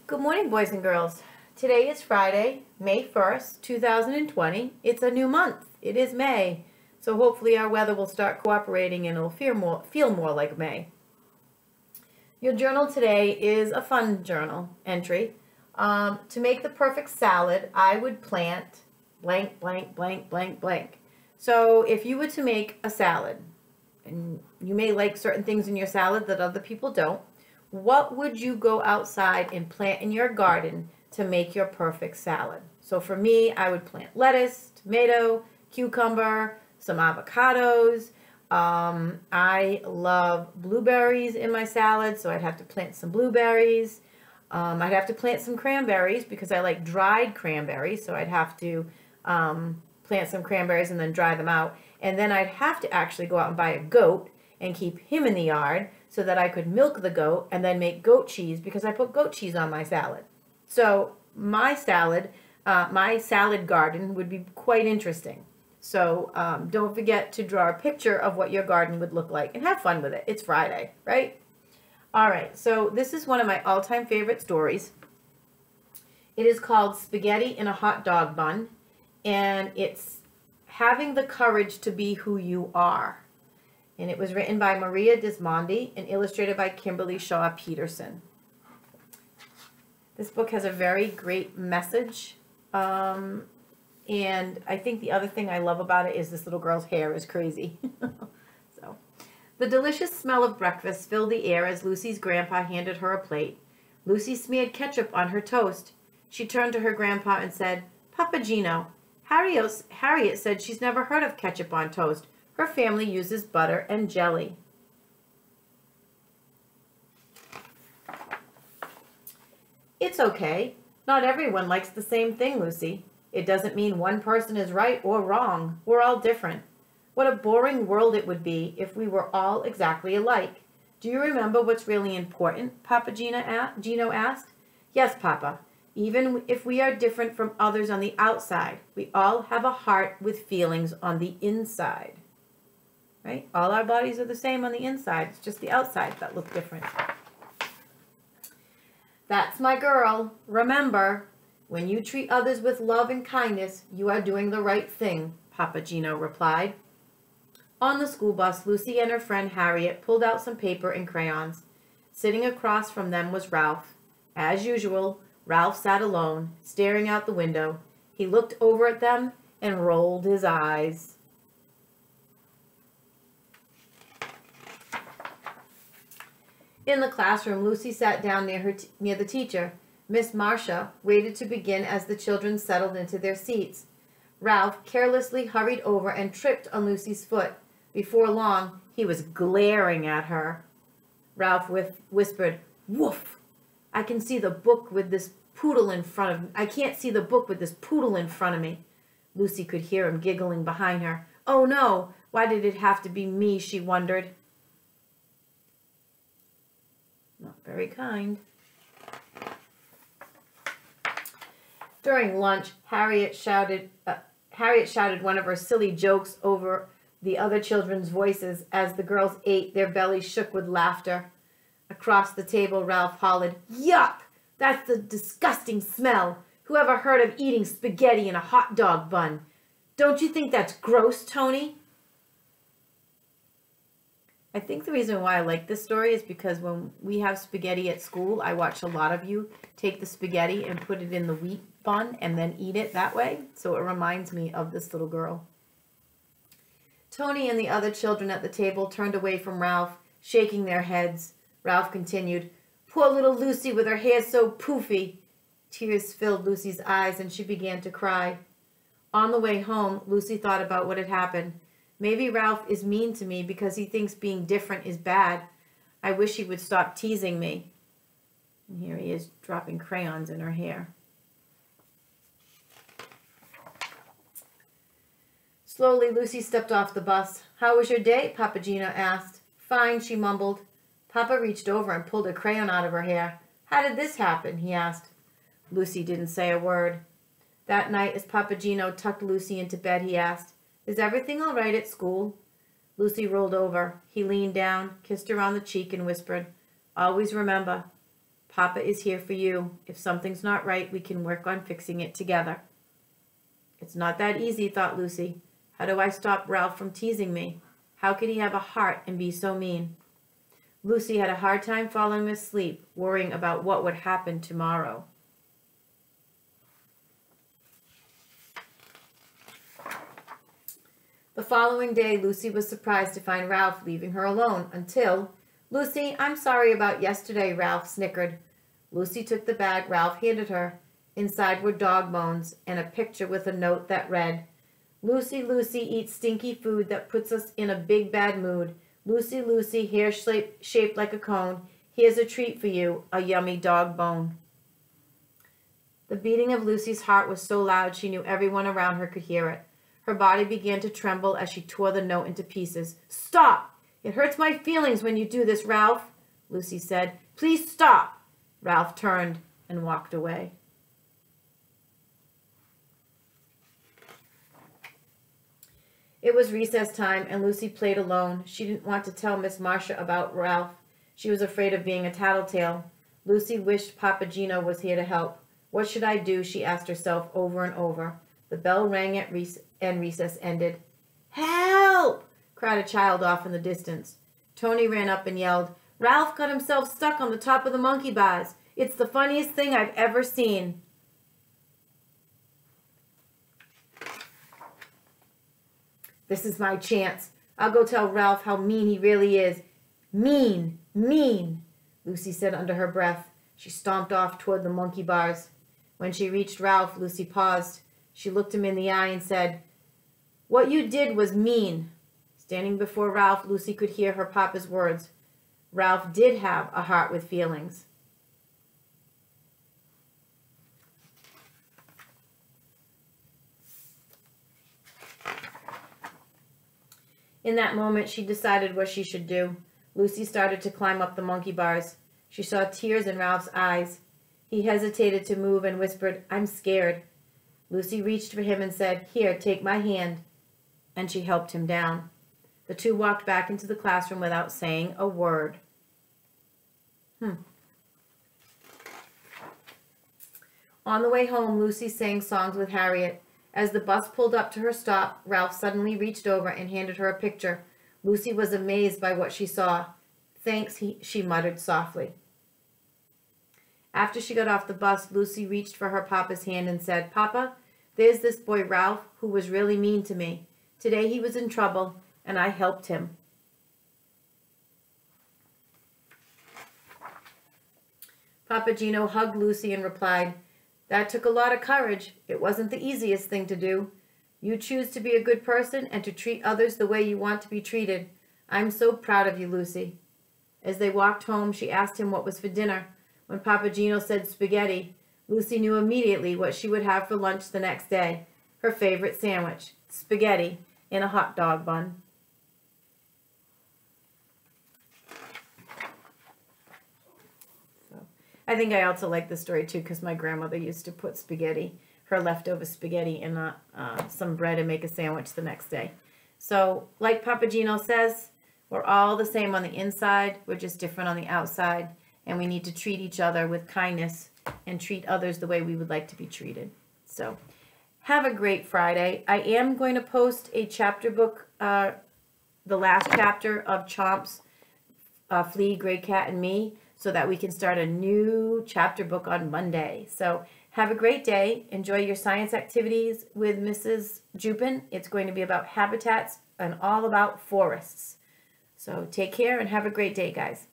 Good morning, boys and girls. Today is Friday, May 1st, 2020. It's a new month. It is May. So hopefully our weather will start cooperating and it'll feel more like May. Your journal today is a fun journal entry. To make the perfect salad, I would plant blank, blank, blank, blank, blank. So if you were to make a salad, and you may like certain things in your salad that other people don't, what would you go outside and plant in your garden to make your perfect salad? So for me, I would plant lettuce, tomato, cucumber, some avocados. I love blueberries in my salad, so I'd have to plant some blueberries. I'd have to plant some cranberries because I like dried cranberries, so I'd have to plant some cranberries and then dry them out. And then I'd have to actually go out and buy a goat and keep him in the yard so that I could milk the goat and then make goat cheese because I put goat cheese on my salad. So my salad garden would be quite interesting. So don't forget to draw a picture of what your garden would look like and have fun with it. It's Friday, right? All right, so this is one of my all-time favorite stories. It is called Spaghetti in a Hot Dog Bun, and it's having the courage to be who you are. And it was written by Maria Dismondy and illustrated by Kimberly Shaw Peterson. This book has a very great message. And I think the other thing I love about it is this little girl's hair is crazy. So, the delicious smell of breakfast filled the air as Lucy's grandpa handed her a plate. Lucy smeared ketchup on her toast. She turned to her grandpa and said, "Papa Gino, Harriet said she's never heard of ketchup on toast. Her family uses butter and jelly." "It's okay. Not everyone likes the same thing, Lucy. It doesn't mean one person is right or wrong. We're all different. What a boring world it would be if we were all exactly alike. Do you remember what's really important?" Papa Gino asked. "Yes, Papa. Even if we are different from others on the outside, we all have a heart with feelings on the inside." Right? All our bodies are the same on the inside. It's just the outside that look different. "That's my girl. Remember, when you treat others with love and kindness, you are doing the right thing," Papa Gino replied. On the school bus, Lucy and her friend Harriet pulled out some paper and crayons. Sitting across from them was Ralph. As usual, Ralph sat alone, staring out the window. He looked over at them and rolled his eyes. In the classroom, Lucy sat down near the teacher. Miss Marcia waited to begin as the children settled into their seats. Ralph carelessly hurried over and tripped on Lucy's foot. Before long, he was glaring at her. Ralph whispered, "Woof! I can see the book with this poodle in front of me. I can't see the book with this poodle in front of me." Lucy could hear him giggling behind her. "Oh no, why did it have to be me?" she wondered. Not very kind. During lunch, Harriet shouted one of her silly jokes over the other children's voices as the girls ate, their bellies shook with laughter. Across the table, Ralph hollered, "Yuck! That's the disgusting smell! Whoever heard of eating spaghetti in a hot dog bun? Don't you think that's gross, Tony?" I think the reason why I like this story is because when we have spaghetti at school, I watch a lot of you take the spaghetti and put it in the wheat bun and then eat it that way. So it reminds me of this little girl. Tony and the other children at the table turned away from Ralph, shaking their heads. Ralph continued, "Poor little Lucy with her hair so poofy." Tears filled Lucy's eyes and she began to cry. On the way home, Lucy thought about what had happened. Maybe Ralph is mean to me because he thinks being different is bad. I wish he would stop teasing me. And here he is dropping crayons in her hair. Slowly, Lucy stepped off the bus. "How was your day?" Papa Gino asked. "Fine," she mumbled. Papa reached over and pulled a crayon out of her hair. "How did this happen?" he asked. Lucy didn't say a word. That night, as Papa Gino tucked Lucy into bed, he asked, "Is everything all right at school?" Lucy rolled over. He leaned down, kissed her on the cheek, and whispered, "Always remember, Papa is here for you. If something's not right, we can work on fixing it together. It's not that easy, thought Lucy. How do I stop Ralph from teasing me? How could he have a heart and be so mean? Lucy had a hard time falling asleep, worrying about what would happen tomorrow. The following day, Lucy was surprised to find Ralph leaving her alone until, "Lucy, I'm sorry about yesterday," Ralph snickered. Lucy took the bag Ralph handed her. Inside were dog bones and a picture with a note that read, "Lucy, Lucy eats stinky food that puts us in a big bad mood. Lucy, Lucy, hair shaped like a cone. Here's a treat for you, a yummy dog bone." The beating of Lucy's heart was so loud she knew everyone around her could hear it. Her body began to tremble as she tore the note into pieces. "Stop! It hurts my feelings when you do this, Ralph," Lucy said. "Please stop." Ralph turned and walked away. It was recess time, and Lucy played alone. She didn't want to tell Miss Marcia about Ralph. She was afraid of being a tattletale. Lucy wished Papa Gino was here to help. What should I do? She asked herself over and over. The bell rang and recess ended. "Help!" cried a child off in the distance. Tony ran up and yelled, "Ralph got himself stuck on the top of the monkey bars. It's the funniest thing I've ever seen." "This is my chance. I'll go tell Ralph how mean he really is." "Mean, mean," Lucy said under her breath. She stomped off toward the monkey bars. When she reached Ralph, Lucy paused. She looked him in the eye and said, "What you did was mean." Standing before Ralph, Lucy could hear her papa's words. Ralph did have a heart with feelings. In that moment, she decided what she should do. Lucy started to climb up the monkey bars. She saw tears in Ralph's eyes. He hesitated to move and whispered, "I'm scared." Lucy reached for him and said, "Here, take my hand." And she helped him down. The two walked back into the classroom without saying a word. On the way home, Lucy sang songs with Harriet. As the bus pulled up to her stop, Ralph suddenly reached over and handed her a picture. Lucy was amazed by what she saw. "Thanks," she muttered softly. After she got off the bus, Lucy reached for her papa's hand and said, "Papa, there's this boy Ralph who was really mean to me. Today he was in trouble, and I helped him." Papa Gino hugged Lucy and replied, "That took a lot of courage. It wasn't the easiest thing to do. You choose to be a good person and to treat others the way you want to be treated. I'm so proud of you, Lucy." As they walked home, she asked him what was for dinner. When Papa Gino said spaghetti, Lucy knew immediately what she would have for lunch the next day. Her favorite sandwich, spaghetti in a hot dog bun. I think I also like this story too because my grandmother used to put spaghetti, her leftover spaghetti, in some bread and make a sandwich the next day. So, like Papa Gino says, we're all the same on the inside. We're just different on the outside. And we need to treat each other with kindness and treat others the way we would like to be treated. So, have a great Friday. I am going to post a chapter book, the last chapter of Chomp's Flea, Gray Cat, and Me, so that we can start a new chapter book on Monday. So have a great day. Enjoy your science activities with Mrs. Jupin. It's going to be about habitats and all about forests. So take care and have a great day, guys.